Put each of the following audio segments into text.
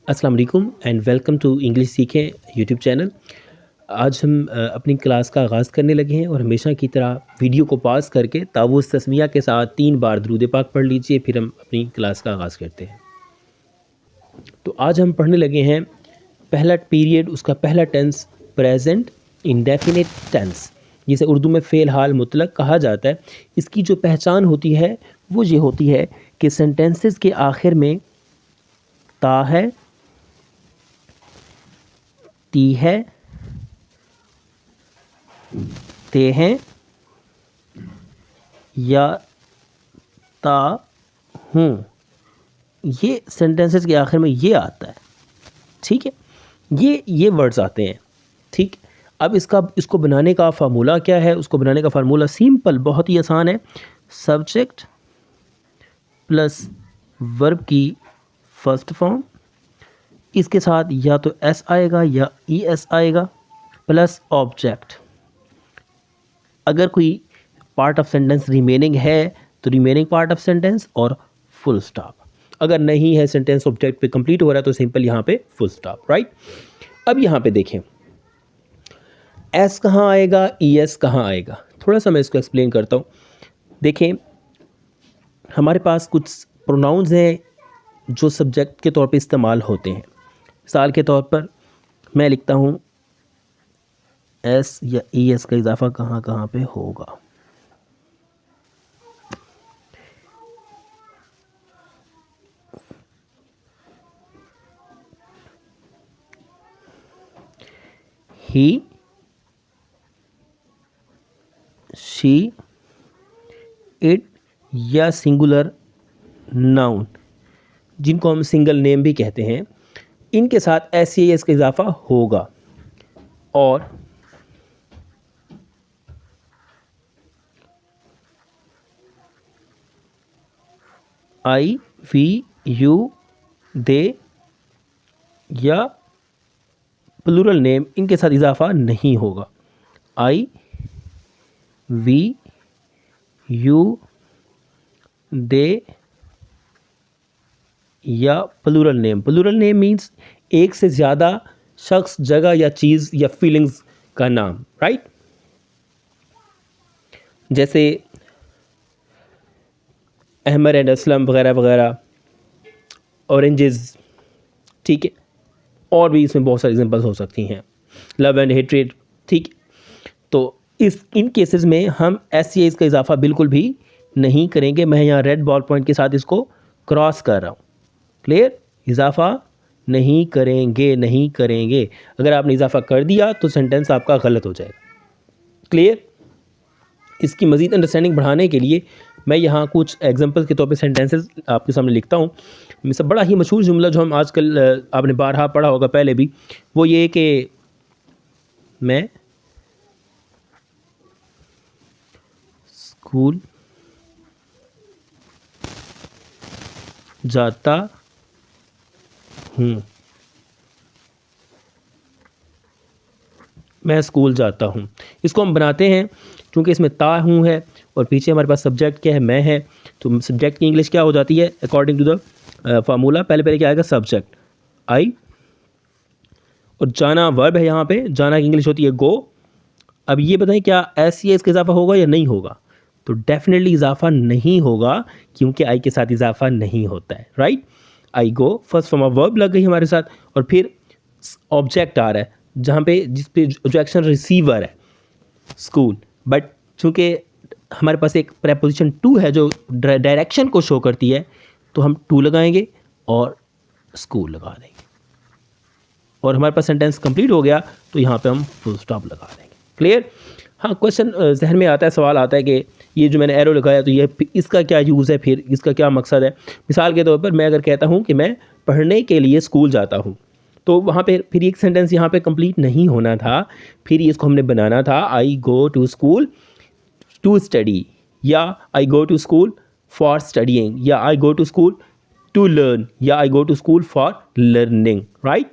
अस्सलाम वालेकुम and welcome to English सीखें यूट्यूब चैनल। आज हम अपनी क्लास का आगाज़ करने लगे हैं और हमेशा की तरह वीडियो को पॉज़ करके तावुज़ तस्मिया के साथ 3 बार दुरूद पाक पढ़ लीजिए, फिर हम अपनी क्लास का आगाज़ करते हैं। तो आज हम पढ़ने लगे हैं पहला पीरियड, उसका पहला टेंस प्रेजेंट इंडेफिनिट टेंस, जिसे उर्दू में फ़ेल हाल मुतलक कहा जाता है। इसकी जो पहचान होती है वो ये होती है कि सेंटेंसेस के आखिर में ता है, ती है, ते हैं या ता हूँ, ये सेंटेंसेस के आखिर में ये आता है। ठीक है, ये वर्ड्स आते हैं। ठीक, अब इसको बनाने का फार्मूला क्या है? उसको बनाने का फार्मूला सिंपल, बहुत ही आसान है। सब्जेक्ट प्लस वर्ब की फर्स्ट फॉर्म, इसके साथ या तो एस आएगा या ई एस आएगा, प्लस ऑब्जेक्ट। अगर कोई पार्ट ऑफ सेंटेंस रिमेनिंग है तो रिमेनिंग पार्ट ऑफ सेंटेंस और फुल स्टॉप। अगर नहीं है, सेंटेंस ऑब्जेक्ट पे कंप्लीट हो रहा है, तो सिंपल यहाँ पे फुल स्टॉप। राइट, अब यहाँ पे देखें एस कहाँ आएगा, ई एस कहाँ आएगा। थोड़ा सा मैं इसको एक्सप्लेन करता हूँ। देखें, हमारे पास कुछ प्रोनाउंस हैं जो सब्जेक्ट के तौर पे इस्तेमाल होते हैं। मिसाल के तौर पर मैं लिखता हूँ एस या ई एस का इजाफा कहाँ कहाँ पे होगा। ही, शी, इट या सिंगुलर नाउन, जिनको हम सिंगल नेम भी कहते हैं, इनके साथ एस या एस का इजाफा होगा। और आई, वी, यू, दे या प्लूरल नेम, इनके साथ इजाफा नहीं होगा। आई, वी, यू, दे या plural name. Plural name means एक से ज़्यादा शख्स, जगह या चीज़ या फीलिंग्स का नाम। राइट, जैसे अहमर एंड असलम वगैरह वगैरह, ऑरेंजेस। ठीक है, और भी इसमें बहुत सारी एग्जांपल्स हो सकती हैं, लव एंड हेट्रेड। ठीक, तो इन केसेस में हम एस या इसका इजाफा बिल्कुल भी नहीं करेंगे। मैं यहाँ रेड बॉल पॉइंट के साथ इसको क्रॉस कर रहा हूँ। क्लियर, इजाफा नहीं करेंगे, नहीं करेंगे। अगर आपने इजाफा कर दिया तो सेंटेंस आपका गलत हो जाएगा। क्लियर, इसकी मज़ीद अंडरस्टैंडिंग बढ़ाने के लिए मैं यहाँ कुछ एग्जांपल्स के तौर पे सेंटेंसेस आपके सामने लिखता हूँ। मिसल बड़ा ही मशहूर जुमला जो हम आजकल आपने बारहा पढ़ा होगा पहले भी, वो ये कि मैं स्कूल जाता हूँ। मैं स्कूल जाता हूँ, इसको हम बनाते हैं क्योंकि इसमें ता हूँ है और पीछे हमारे पास सब्जेक्ट क्या है, मैं है। तो सब्जेक्ट की इंग्लिश क्या हो जाती है अकॉर्डिंग टू द फार्मूला? पहले क्या आएगा, सब्जेक्ट आई, और जाना वर्ब है। यहाँ पे जाना की इंग्लिश होती है गो। अब ये बताएं क्या एस या इसका इजाफा होगा या नहीं होगा? तो डेफिनेटली इजाफा नहीं होगा, क्योंकि आई के साथ इजाफा नहीं होता है। Right, I go first form of verb लग गई हमारे साथ, और फिर ऑब्जेक्ट आ रहा है जहाँ पे जिस पे जो एक्शन रिसीवर है स्कूल। बट चूँकि हमारे पास एक प्रेपोजिशन टू है जो डायरेक्शन को शो करती है, तो हम टू लगाएंगे और स्कूल लगा देंगे, और हमारे पास सेंटेंस कंप्लीट हो गया। तो यहाँ पे हम फुल स्टॉप लगा देंगे। क्लियर? हाँ, क्वेश्चन जहन में आता है, सवाल आता है कि ये जो मैंने एरो लगाया तो ये इसका क्या यूज़ है, फिर इसका क्या मकसद है। मिसाल के तौर पर मैं अगर कहता हूँ कि मैं पढ़ने के लिए स्कूल जाता हूँ, तो वहाँ पे फिर एक सेंटेंस यहाँ पे कंप्लीट नहीं होना था, फिर इसको हमने बनाना था I go to school to study, या I go to school for studying, या I go to school to learn, या I go to school for learning. Right,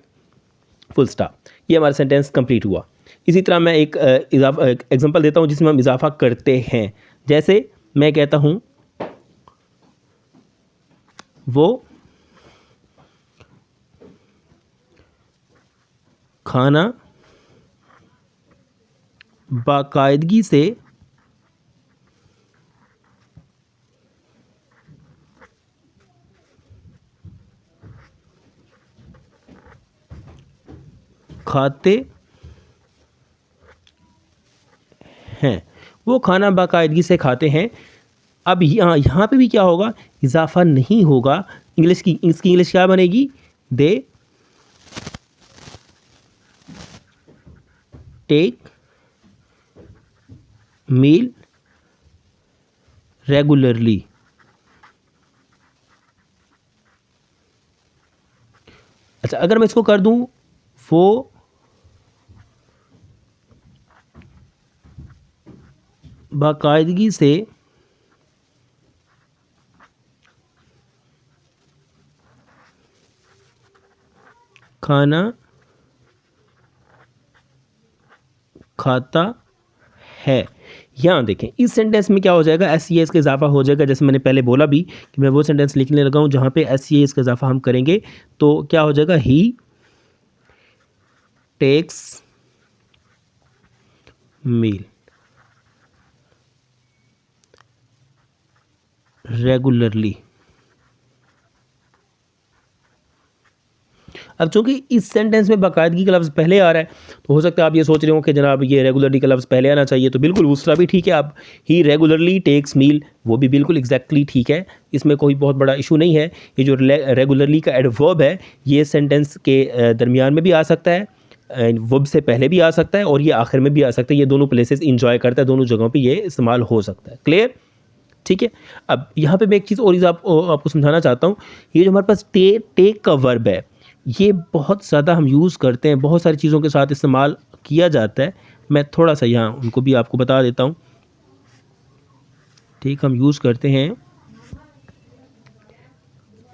full stop. ये हमारा सेंटेंस कंप्लीट हुआ। इसी तरह मैं एक एग्जांपल देता हूँ जिसमें हम इजाफा करते हैं। जैसे मैं कहता हूँ वो खाना बाकायदगी से खाते हैं, वो खाना बाकायदगी से खाते हैं। अब यहाँ पे भी क्या होगा, इजाफा नहीं होगा। इसकी इंग्लिश क्या बनेगी, दे टेक मील रेगुलरली। अच्छा, अगर मैं इसको कर दूं, वो बाकायदगी से खाना खाता है। यहाँ देखें, इस सेंटेंस में क्या हो जाएगा, एस सी एस का इजाफा हो जाएगा। जैसे मैंने पहले बोला भी कि मैं वो सेंटेंस लिखने लगा हूँ जहाँ पे एस सी एस का इजाफा हम करेंगे, तो क्या हो जाएगा, ही टेक्स मील रेगुलरली। अब चूंकि इस सेंटेंस में बाकायदगी का लफ्ज़ पहले आ रहा है, तो हो सकता है आप ये सोच रहे हो कि जनाब ये रेगुलरली का लफ्ज़ पहले आना चाहिए, तो बिल्कुल दूसरा भी ठीक है। आप ही रेगुलरली टेक्स मील, वो भी बिल्कुल एग्जैक्टली ठीक है, इसमें कोई बहुत बड़ा इशू नहीं है। ये जो रेगुलरली का एडवर्ब है, ये सेंटेंस के दरमियान में भी आ सकता है, वर्ब से पहले भी आ सकता है, और ये आखिर में भी आ सकता है। ये दोनों प्लेसेस इंजॉय करता है, दोनों जगहों पे ये इस्तेमाल हो सकता है। क्लियर, ठीक है। अब यहाँ पे मैं एक चीज़ और आपको समझाना चाहता हूँ। ये जो हमारे पास टेक का वर्ब है, ये बहुत ज़्यादा हम यूज़ करते हैं, बहुत सारी चीज़ों के साथ इस्तेमाल किया जाता है। मैं थोड़ा सा यहाँ उनको भी आपको बता देता हूँ। ठीक, हम यूज़ करते हैं,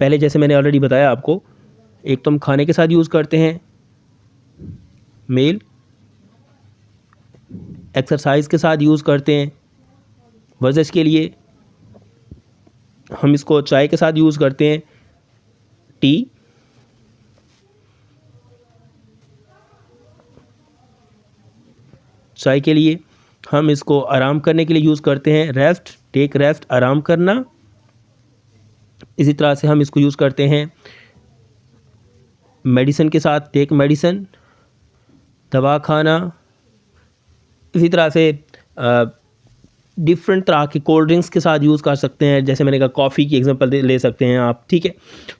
पहले जैसे मैंने ऑलरेडी बताया आपको, एक तो हम खाने के साथ यूज़ करते हैं मील, एक्सरसाइज के साथ यूज़ करते हैं वर्जिश के लिए, हम इसको चाय के साथ यूज़ करते हैं टी, चाय के लिए, हम इसको आराम करने के लिए यूज़ करते हैं रेस्ट, टेक रेस्ट, आराम करना। इसी तरह से हम इसको यूज़ करते हैं मेडिसिन के साथ, टेक मेडिसिन, दवा खाना। इसी तरह से डिफरेंट तरह की कोल्ड ड्रिंक्स के साथ यूज़ कर सकते हैं, जैसे मैंने कहा कॉफ़ी की एग्जांपल ले सकते हैं आप, ठीक है।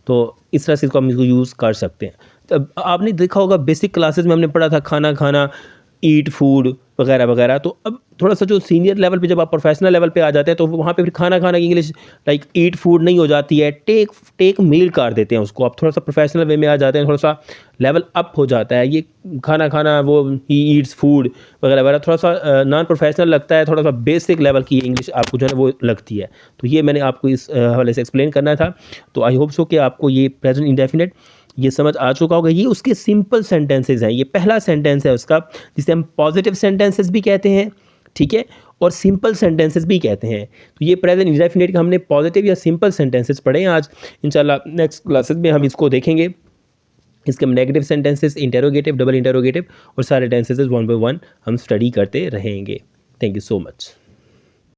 तो इस तरह से इसको हम इसको यूज़ कर सकते हैं। तो आपने देखा होगा बेसिक क्लासेस में हमने पढ़ा था खाना खाना, ईट फूड वगैरह वगैरह। तो अब थोड़ा सा जो सीनियर लेवल पे, जब आप प्रोफेशनल लेवल पे आ जाते हैं, तो वहाँ पे फिर खाना खाना की इंग्लिश लाइक ईट फूड नहीं हो जाती है, टेक मील कर देते हैं उसको। आप थोड़ा सा प्रोफेशनल वे में आ जाते हैं, थोड़ा सा लेवल अप हो जाता है। ये खाना खाना, वो ही ईट्स फूड वगैरह वगैरह, थोड़ा सा नॉन प्रोफेशनल लगता है, थोड़ा सा बेसिक लेवल की इंग्लिश आपको जो है वो लगती है। तो ये मैंने आपको इस हवाले से एक्सप्लेन करना था। तो आई होप सो कि आपको ये प्रेजेंट इंडेफिनिट ये समझ आ चुका होगा। ये उसके सिंपल सेंटेंसेस हैं। ये पहला सेंटेंस है उसका, जिसे हम पॉजिटिव सेंटेंसेस भी कहते हैं, ठीक है, और सिंपल सेंटेंसेस भी कहते हैं। तो ये प्रेजेंट इंडेफिनिट का हमने पॉजिटिव या सिंपल सेंटेंसेस पढ़े हैं आज। इंशाल्लाह नेक्स्ट क्लासेस में हम इसको देखेंगे। इसके हम negative sentences, interrogative, double interrogative और सारे टेंसेस 1 by 1 हम स्टडी करते रहेंगे। Thank you so much.